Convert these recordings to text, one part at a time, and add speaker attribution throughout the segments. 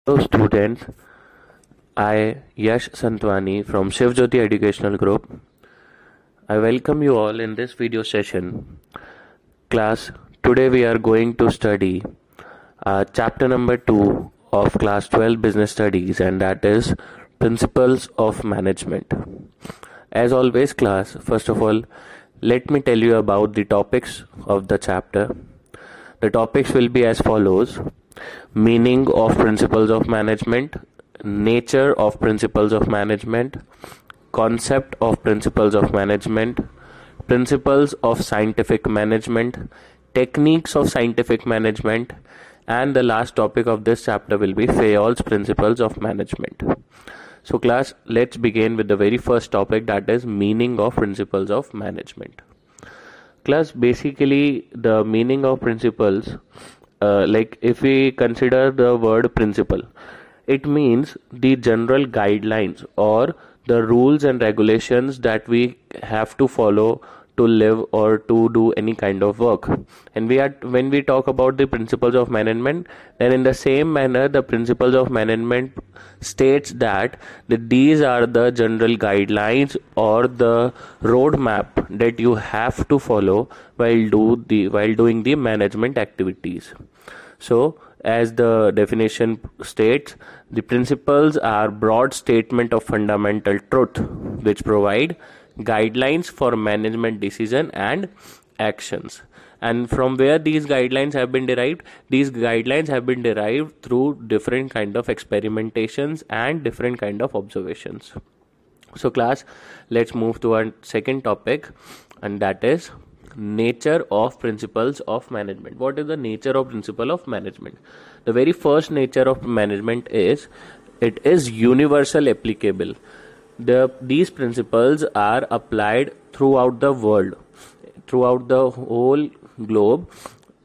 Speaker 1: Hello students, I Yash Santwani from Shivjyoti Educational Group. I welcome you all in this video session. Class, today we are going to study chapter number 2 of class 12 business studies, and that is principles of management. As always class, first of all, let me tell you about the topics of the chapter. The topics will be as follows: meaning of principles of management, nature of principles of management, concept of principles of management, principles of scientific management, techniques of scientific management, and the last topic of this chapter will be Fayol's principles of management. So class, let's begin with the very first topic, that is meaning of principles of management. Class, basically the meaning of principles, like if we consider the word principle, it means the general guidelines or the rules and regulations that we have to follow to live or to do any kind of work. And when we talk about the principles of management, then in the same manner the principles of management states that these are the general guidelines or the roadmap that you have to follow while doing the management activities. So as the definition states, the principles are broad statement of fundamental truth which provide guidelines for management decision and actions. And from where these guidelines have been derived? These guidelines have been derived through different kind of experimentations and different kind of observations. So class, let's move to our second topic, and that is nature of principles of management. What is the nature of principle of management? The very first nature of management is it is universal applicable. These principles are applied throughout the world, throughout the whole globe.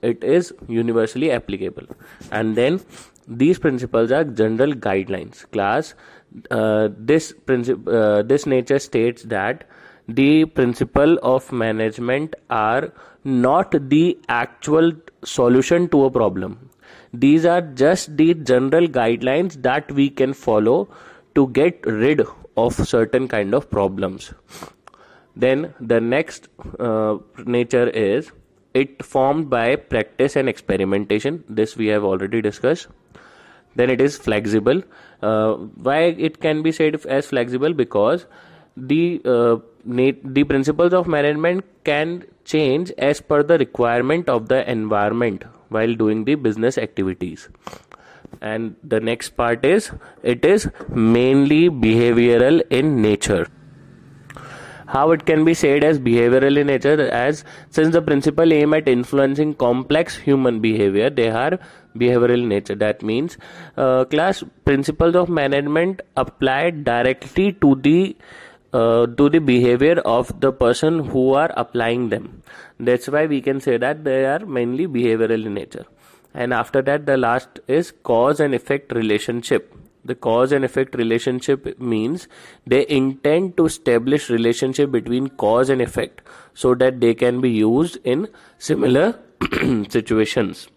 Speaker 1: It is universally applicable. And then these principles are general guidelines. Class, this nature states that the principle of management are not the actual solution to a problem. These are just the general guidelines that we can follow to get rid of certain kind of problems. Then the next nature is it formed by practice and experimentation. This we have already discussed. Then it is flexible. Why it can be said as flexible? Because the principles of management can change as per the requirement of the environment while doing the business activities. And the next part is it is mainly behavioral in nature. How it can be said as behavioral in nature? As since the principle aim at influencing complex human behavior, they are behavioral in nature. That means class, principles of management applied directly to the behavior of the person who are applying them. That's why we can say that they are mainly behavioral in nature. And after that, the last is cause and effect relationship. The cause and effect relationship means they intend to establish relationship between cause and effect so that they can be used in similar situations,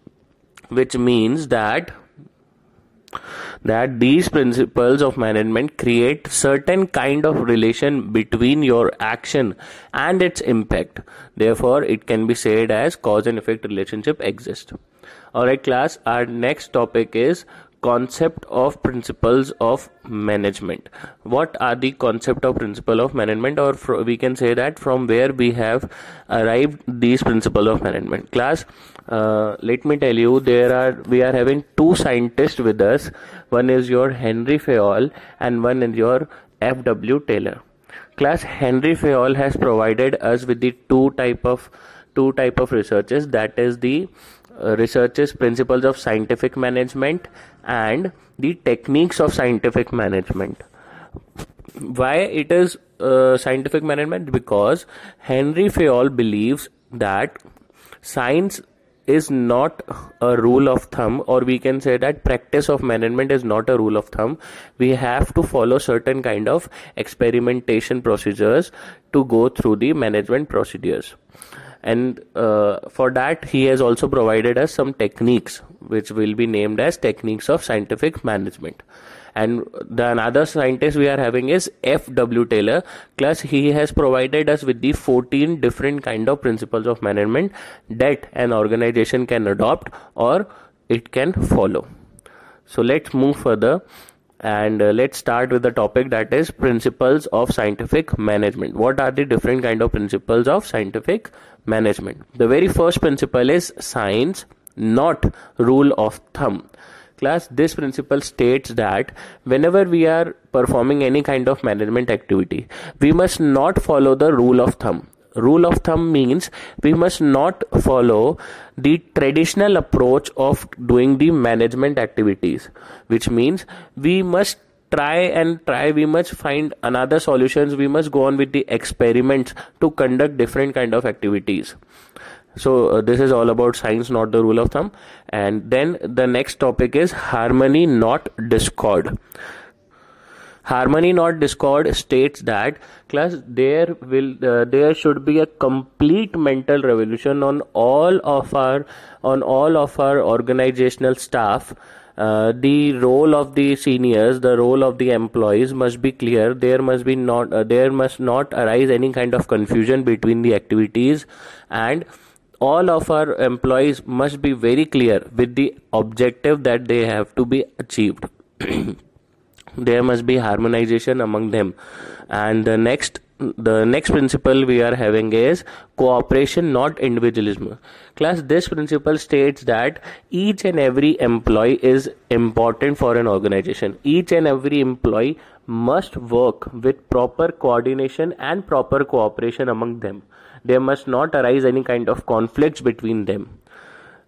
Speaker 1: which means that these principles of management create certain kind of relation between your action and its impact. Therefore, it can be said as cause and effect relationship exists. Alright class, our next topic is concept of principles of management. What are the concept of principle of management, or we can say that from where we have arrived these principles of management. Class, let me tell you, we are having two scientists with us. One is your Henry Fayol and one is your F.W. Taylor. Class, Henry Fayol has provided us with the two type of researches, that is the researches principles of scientific management and the techniques of scientific management. Why it is scientific management? Because Henry Fayol believes that science is not a rule of thumb, or we can say that practice of management is not a rule of thumb. We have to follow certain kind of experimentation procedures to go through the management procedures. and for that he has also provided us some techniques which will be named as techniques of scientific management. And the another scientist we are having is F.W. Taylor. Class, he has provided us with the 14 different kind of principles of management that an organization can adopt or it can follow. So let's move further, and let's start with the topic, that is principles of scientific management. What are the different kind of principles of scientific management? The very first principle is science, not rule of thumb. Class, this principle states that whenever we are performing any kind of management activity, we must not follow the rule of thumb. Rule of thumb means we must not follow the traditional approach of doing the management activities, which means we must we must find another solutions, we must go on with the experiments to conduct different kind of activities. So this is all about science, not the rule of thumb. And then the next topic is harmony, not discord. Harmony, not discord states that, class, there should be a complete mental revolution on all of our organizational staff. The role of the seniors, the role of the employees must be clear. There must not arise any kind of confusion between the activities, and all of our employees must be very clear with the objective that they have to be achieved. There must be harmonization among them. And the next principle we are having is cooperation, not individualism. Class, this principle states that each and every employee is important for an organization. Each and every employee must work with proper coordination and proper cooperation among them. There must not arise any kind of conflicts between them.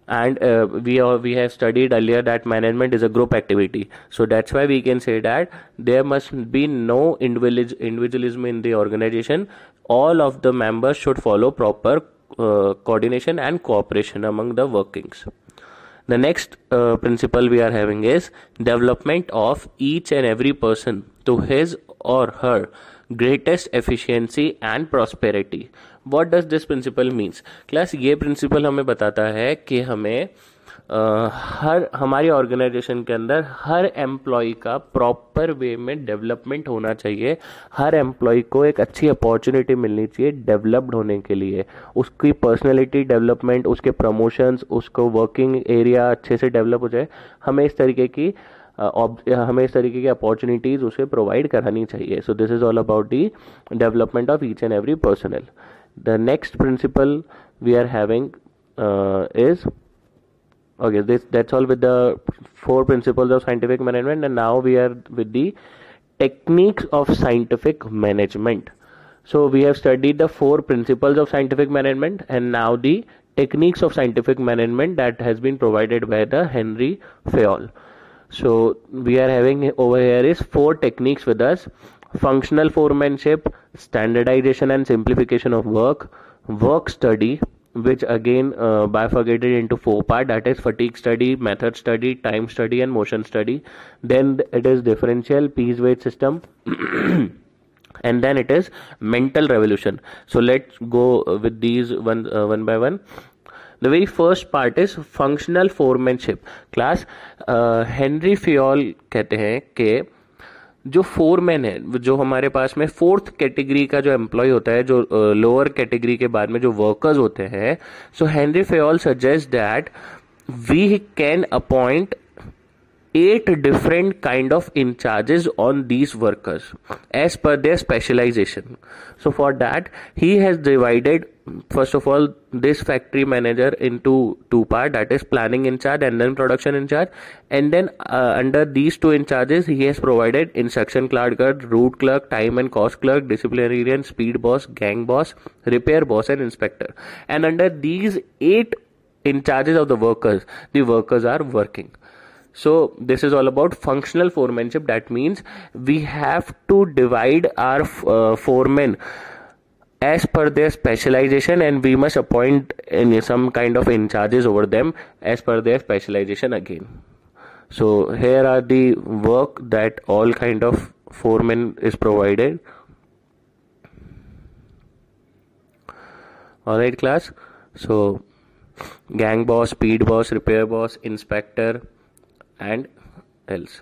Speaker 1: And we have studied earlier that management is a group activity, so that's why we can say that there must be no individualism in the organization. All of the members should follow proper coordination and cooperation among the workings. The next principle we are having is development of each and every person to his or her greatest efficiency and prosperity. What does this principle means? Class, ये principal हमें बताता है कि हमें हमारी organisation के अंदर हर employ का प्रॉपर वे में डेवलपमेंट होना चाहिए. हर एम्प्लॉय को एक अच्छी अपॉर्चुनिटी मिलनी चाहिए डेवलप्ड होने के लिए. उसकी पर्सनैलिटी डेवलपमेंट, उसके प्रमोशंस, उसको वर्किंग एरिया अच्छे से डेवलप हो जाए. हमें इस तरीके की अपॉर्चुनिटीज उसे प्रोवाइड करानी चाहिए. So this is all about the development of each and every personal. The next principle we are having is, okay, that's all with the 4 principles of scientific management, and now we are with the techniques of scientific management. So we have studied the 4 principles of scientific management, and now the techniques of scientific management that has been provided by the Henry Fayol. So we are having over here is 4 techniques with us: functional foremanship, standardization and simplification of work, work study, which again bifurcated into 4 parts, that is fatigue study, method study, time study and motion study. Then it is differential piece weight system and then it is mental revolution. So let's go with these one by one. The very first part is functional foremanship. Class, Henry Fayol कहते हैं कि जो foreman है, जो हमारे पास में 4th category का जो एम्प्लॉय होता है, जो लोअर कैटेगरी के बाद में जो वर्कर्स होते हैं, so Henri Fayol suggest that we can appoint 8 different kind of in charges on these workers as per their specialization. So for that he has divided, first of all, this factory manager into 2 parts, that is planning in charge and then production in charge. And then under these 2 in charges he has provided instruction clerk, route clerk, time and cost clerk, disciplinarian, speed boss, gang boss, repair boss and inspector. And under these 8 in charges of the workers are working. So this is all about functional foremanship. That means we have to divide our foremen as per their specialization, and we must appoint some kind of in charges over them as per their specialization again. So here are the work that all kind of foremen is provided. Alright class. So gang boss, speed boss, repair boss, inspector, and else.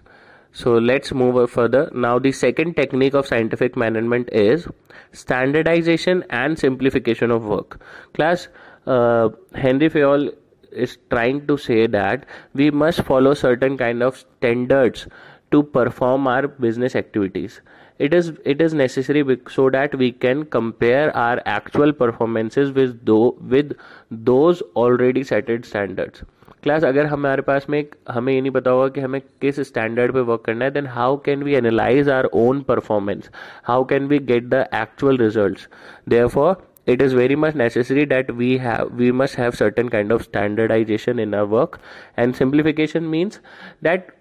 Speaker 1: So let's move further. Now the second technique of scientific management is standardization and simplification of work. Class, Henry Fayol is trying to say that we must follow certain kind of standards to perform our business activities. It is necessary so that we can compare our actual performances with those already set standards. Class, अगर हमारे पास में हमें ये नहीं पता होगा कि हमें किस स्टैंडर्ड पे वर्क करना है, then how can we analyse our own performance, how can we get the actual results. Therefore it is very much necessary that we must have certain kind of standardization in our work. And simplification means that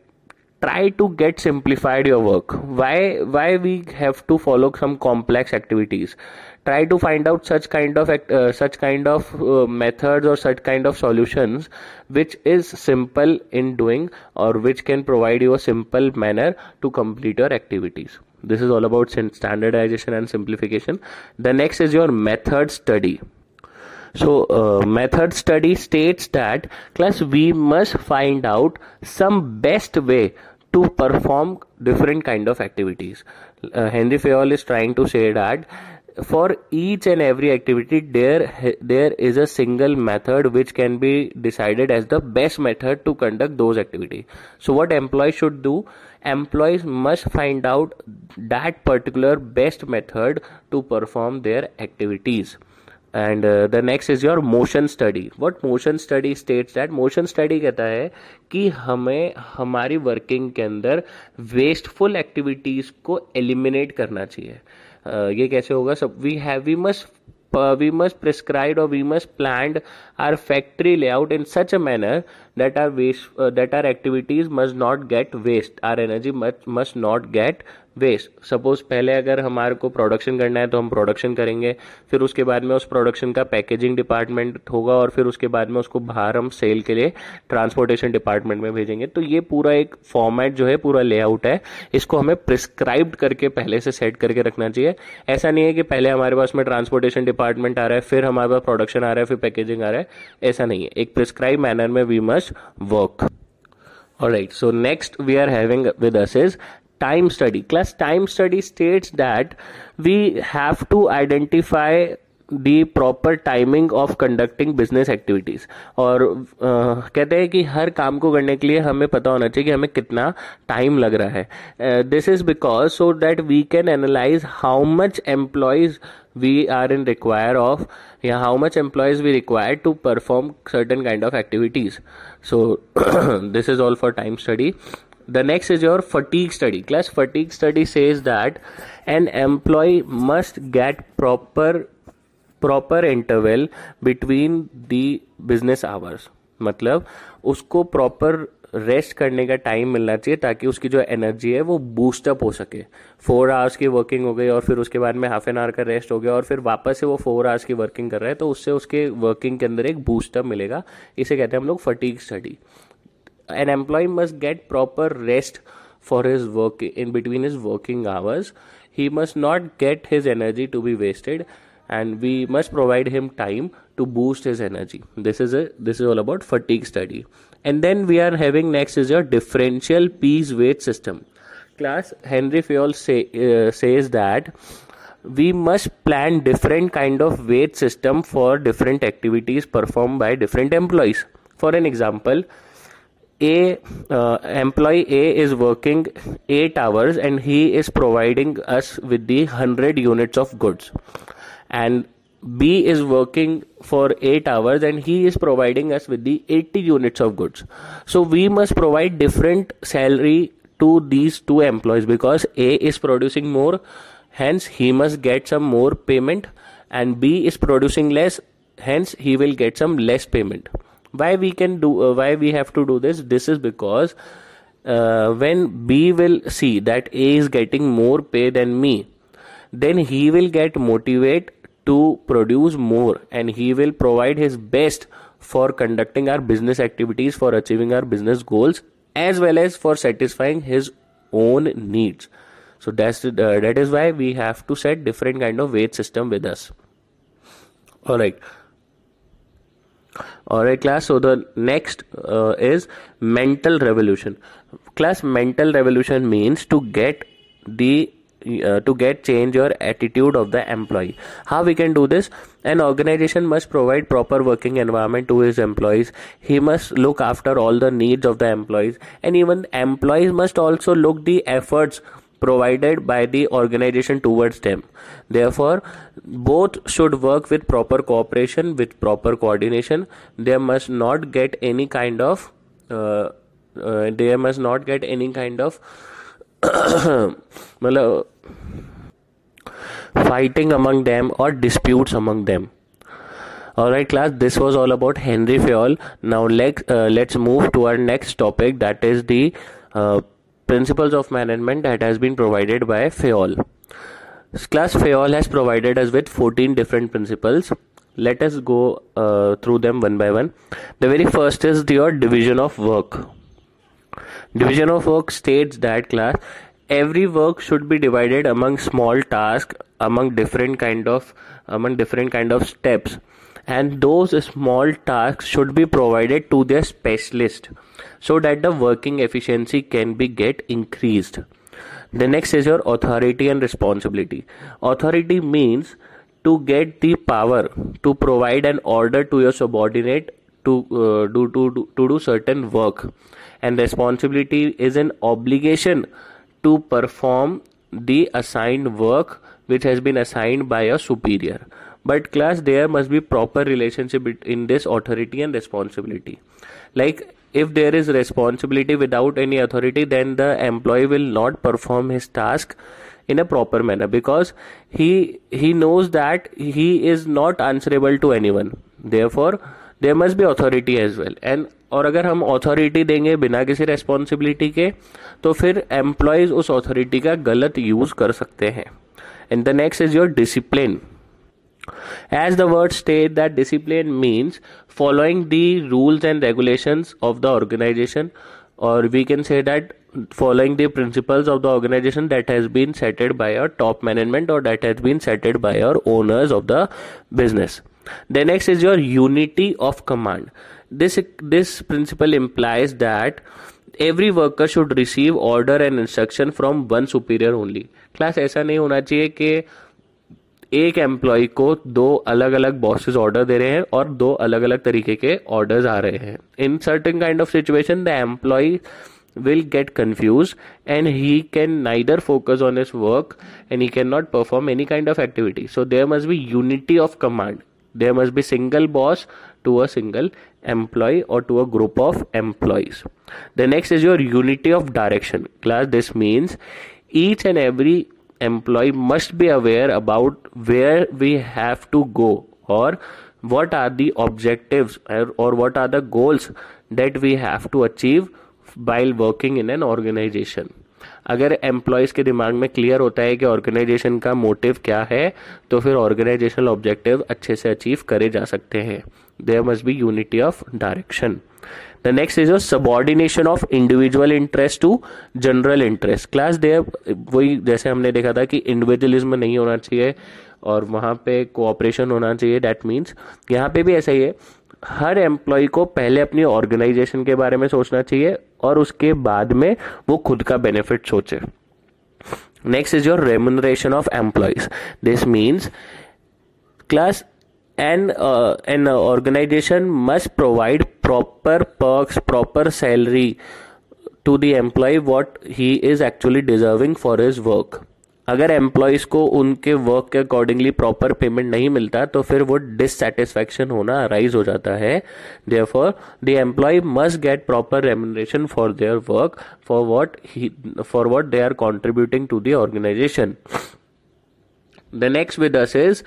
Speaker 1: try to get simplified your work. Why we have to follow some complex activities? Try to find out such kind of methods or such kind of solutions which is simple in doing, or which can provide you a simple manner to complete your activities. This is all about standardization and simplification. The next is your method study. So method study states that class, we must find out some best way to perform different kind of activities. Henry Fayol is trying to say that for each and every activity there is a single method which can be decided as the best method to conduct those activities. So what employees should do? Employees must find out that particular best method to perform their activities. And the next is your motion study. What motion study states that? Motion study कहता है कि हमें हमारी working के अंदर wasteful activities को eliminate करना चाहिए. ये कैसे होगा? सब we must prescribe or we must plan our factory layout in such a manner that our activities must not get waste, our energy must not get waste. Suppose पहले अगर हमारे को प्रोडक्शन करना है तो हम प्रोडक्शन करेंगे, फिर उसके बाद में उस प्रोडक्शन का पैकेजिंग डिपार्टमेंट होगा, और फिर उसके बाद में उसको बाहर हम सेल के लिए ट्रांसपोर्टेशन डिपार्टमेंट में भेजेंगे. तो ये पूरा एक फॉर्मेट जो है, पूरा लेआउट है, इसको हमें प्रिस्क्राइब्ड करके पहले से सेट करके रखना चाहिए. ऐसा नहीं है कि पहले हमारे पास में ट्रांसपोर्टेशन डिपार्टमेंट आ रहा है, फिर हमारे पास प्रोडक्शन आ रहा है, फिर पैकेजिंग आ रहा है. ऐसा नहीं है. एक प्रिस्क्राइब मैनर में we must work. Alright, so next we are having with us is time study. Class, time study states that we have to identify the proper timing of conducting business activities. और कहते हैं कि हर काम को करने के लिए हमें पता होना चाहिए कि हमें कितना टाइम लग रहा है. This is because so that we can analyze how much employees we are in require of, how much employees we require to perform certain kind of activities. So this is all for time study. The next is your fatigue study. Class, fatigue study says that an employee must get proper interval between the business hours. मतलब उसको proper rest करने का time मिलना चाहिए ताकि उसकी जो energy है वो बूस्टअप हो सके. 4 आवर्स की वर्किंग हो गई और फिर उसके बाद में हाफ एन आवर का रेस्ट हो गया और फिर वापस से वो 4 आवर्स की वर्किंग कर रहा है, तो उससे उसके वर्किंग के अंदर एक बूस्टअप मिलेगा. इसे कहते हैं हम लोग fatigue study. An employee must get proper rest for his work in between his working hours. He must not get his energy to be wasted, and we must provide him time to boost his energy. This is all about fatigue study. And then we are having next is your differential piece weight system. Class, Henry Fayol says that we must plan different kind of weight system for different activities performed by different employees. For an example, employee A is working 8 hours and he is providing us with the 100 units of goods, and B is working for 8 hours and he is providing us with the 80 units of goods. So we must provide different salary to these two employees because A is producing more, hence he must get some more payment, and B is producing less, hence he will get some less payment. Why we have to do this? This is because when B will see that A is getting more pay than me, then he will get motivated to produce more and he will provide his best for conducting our business activities, for achieving our business goals, as well as for satisfying his own needs. So that is why we have to set different kind of weight system with us. All right. Alright class, so the next is mental revolution. Class, mental revolution means to get change your attitude of the employee. How we can do this? An organization must provide proper working environment to his employees. He must look after all the needs of the employees, and even employees must also look the efforts provided by the organization towards them. Therefore, both should work with proper cooperation, with proper coordination. They must not get any kind of मतलब fighting among them or disputes among them. Alright class, this was all about Henry Fayol. Now let's move to our next topic, that is the principles of management that has been provided by Fayol. Class, Fayol has provided us with 14 different principles. Let us go through them one by one. The very first is your division of work. Division of work states that class, every work should be divided among small tasks, among different kind of steps, and those small tasks should be provided to their specialist so that the working efficiency can be get increased. The next is your authority and responsibility. Authority means to get the power to provide an order to your subordinate to do certain work, and responsibility is an obligation to perform the assigned work which has been assigned by a superior. But class, there must be proper relationship in this authority and responsibility. Like, if there is responsibility without any authority, then the employee will not perform his task in a proper manner, because he knows that he is not answerable to anyone. Therefore, there must be authority as well. And और अगर हम authority देंगे बिना किसी responsibility के, तो फिर employees उस अथॉरिटी का गलत यूज कर सकते हैं. And the next is your discipline. As the word state that discipline means following the rules and regulations of the organization, or we can say that following the principles of the organization that has been setted by our top management or that has been setted by our owners of the business. The next is your unity of command. This principle implies that every worker should receive order and instruction from one superior only. Class, ऐसा नहीं होना चाहिए कि एक employ को दो अलग अलग बॉसेस ऑर्डर दे रहे हैं और दो अलग अलग तरीके के ऑर्डर्स आ रहे हैं. In certain kind of situation the employ will get confused and he can neither focus on his work and he cannot perform any kind of activity. So there must be unity of command. There must be single boss to a single employee or to a group of employees. The next is your unity of direction. Class, this means each and every employee must be aware about where we have to go or what are the objectives or what are the goals that we have to achieve while working in an organization. अगर employees के दिमाग में clear होता है कि organisation का motive क्या है, तो फिर ऑर्गेनाइजेशनल ऑब्जेक्टिव अच्छे से अचीव करे जा सकते हैं. There must be unity of direction. The next is your subordination of individual interest to general interest. Class, there वही जैसे हमने देखा था कि इंडिविजुअलिज्म नहीं होना चाहिए और वहाँ पे कोऑपरेशन होना चाहिए. दैट मीन्स यहाँ पे भी ऐसा ही है, हर एम्प्लॉय को पहले अपनी ऑर्गेनाइजेशन के बारे में सोचना चाहिए और उसके बाद में वो खुद का बेनिफिट सोचे. Next is your remuneration of employees. This means class, an organization must provide proper perks, proper salary to the employee what he is actually deserving for his work. अगर एम्प्लॉयज को उनके वर्क के accordingly proper payment नहीं मिलता तो फिर वो dissatisfaction होना अराइज हो जाता है. Therefore the employ must get proper remuneration for their work for what they are contributing to the organisation. The next with us is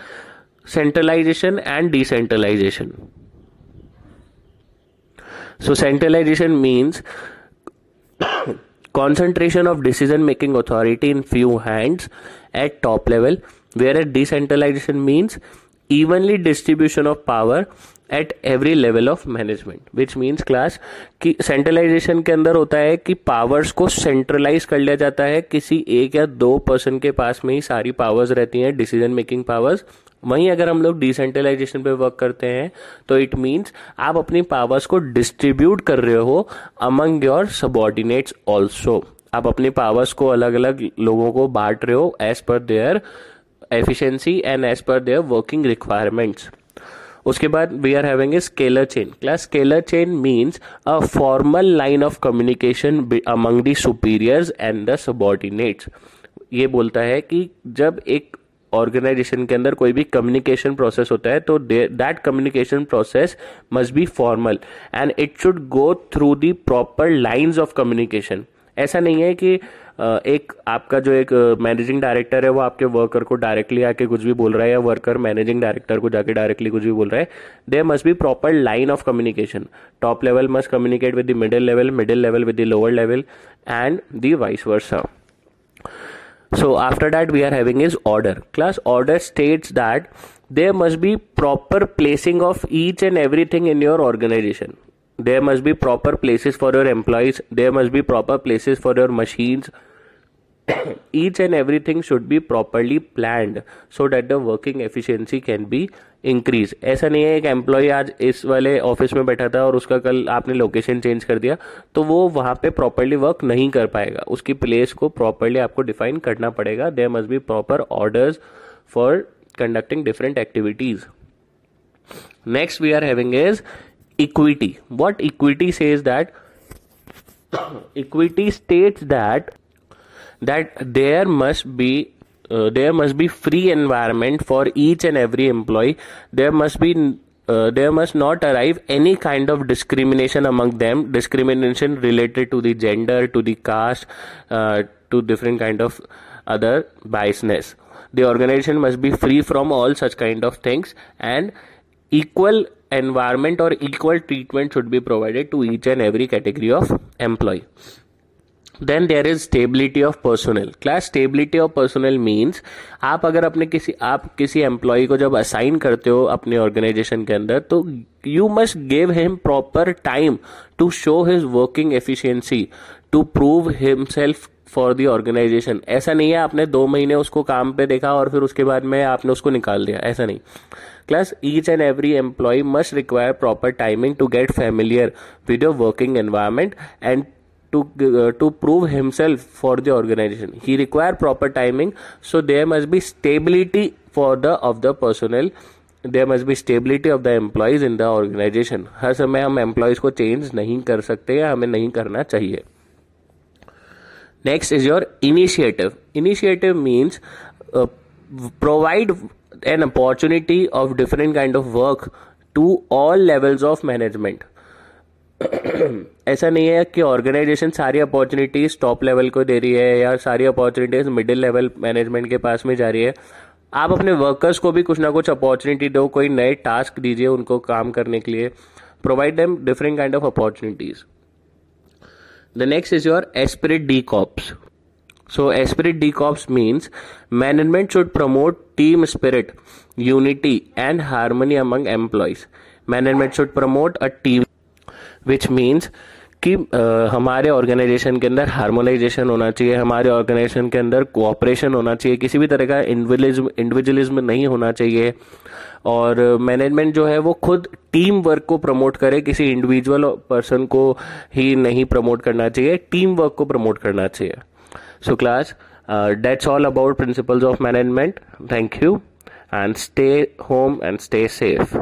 Speaker 1: centralization and decentralization. So centralization means concentration of decision making authority in few hands at top level, whereas decentralization means evenly distribution of power at every level of management, which means class कि centralisation के अंदर होता है कि powers को centralise कर लिया जाता है, किसी एक या दो पर्सन के पास में ही सारी पावर्स रहती हैं, डिसीजन मेकिंग पावर्स। वहीं अगर हम लोग डिसेंट्रलाइजेशन पे वर्क करते हैं तो इट मीन्स आप अपनी पावर्स को डिस्ट्रीब्यूट कर रहे हो अमंग योर सबॉर्डिनेट्स ऑल्सो। आप अपनी पावर्स को अलग अलग लोगों को बांट रहे हो as per their efficiency and as per their working requirements. उसके बाद we are having a scalar chain. Class scalar chain means a formal line of communication among the superiors and the subordinates. ये बोलता है कि जब एक organisation के अंदर कोई भी कम्युनिकेशन प्रोसेस होता है तो that communication process must be formal and it should go through the proper lines of communication. ऐसा नहीं है कि एक आपका जो एक मैनेजिंग डायरेक्टर है वो आपके वर्कर को डायरेक्टली आके कुछ भी बोल रहा है या वर्कर मैनेजिंग डायरेक्टर को जाके डायरेक्टली कुछ भी बोल रहा है। There must be proper line of communication. Top level must communicate with the middle level with the lower level and the vice versa. So after that we are having is order. Class order states that there must be proper placing of each and everything in your organization. There must be proper places for your employees. There must be proper places for your machines. Each and everything should be properly planned so that the working efficiency can be increase. ऐसा नहीं है एक employ आज इस वाले office में बैठा था और उसका कल आपने लोकेशन चेंज कर दिया तो वो वहाँ पे प्रॉपरली वर्क नहीं कर पाएगा. उसकी प्लेस को प्रॉपरली आपको डिफाइन करना पड़ेगा. There must be proper orders for conducting different activities. Next we are having is equity. What equity says that equity states that there must be free environment for each and every employee. There must not arise any kind of discrimination among them, discrimination related to the gender, to the caste, to different kind of other biasness. The organization must be free from all such kind of things and equal environment or equal treatment should be provided to each and every category of employee. Then there is stability of personnel. Class stability of personnel means आप अगर अपने किसी employ को जब assign करते हो अपने organisation के अंदर तो you must give him proper time to show his working efficiency, to prove himself for the organization. ऐसा नहीं है आपने 2 महीने उसको काम पे देखा और फिर उसके बाद में आपने उसको निकाल दिया, ऐसा नहीं. Class, each and every employee must require proper timing to get familiar with your working environment and to prove himself for the organization. He require proper timing, so there must be stability of the personnel. There must be stability of the employees in the organization. हर समय हम employees को change नहीं कर सकते या हमें नहीं करना चाहिए. Next is your initiative. Initiative means provide an opportunity of different kind of work to all levels of management. ऐसा नहीं है कि ऑर्गेनाइजेशन सारी अपॉर्चुनिटीज टॉप लेवल को दे रही है या सारी अपॉर्चुनिटीज मिडिल लेवल मैनेजमेंट के पास में जा रही है. आप अपने वर्कर्स को भी कुछ ना कुछ अपॉर्चुनिटी दो, कोई नए टास्क दीजिए उनको काम करने के लिए. Provide them different kind of opportunities. The next is your Esprit de Corps. So Esprit de Corps means management should promote team spirit, unity and harmony among employees. Management should promote a team, which means कि हमारे organisation के अंदर harmonisation होना चाहिए, हमारे organisation के अंदर cooperation होना चाहिए, किसी भी तरह का इंडिविजुअलिज्म नहीं होना चाहिए. और मैनेजमेंट जो है वो खुद टीम वर्क को प्रमोट करे, किसी इंडिविजुअल पर्सन को ही नहीं प्रमोट करना चाहिए, टीम वर्क को प्रमोट करना चाहिए. So class, that's all about principles of management. Thank you and stay home and stay safe.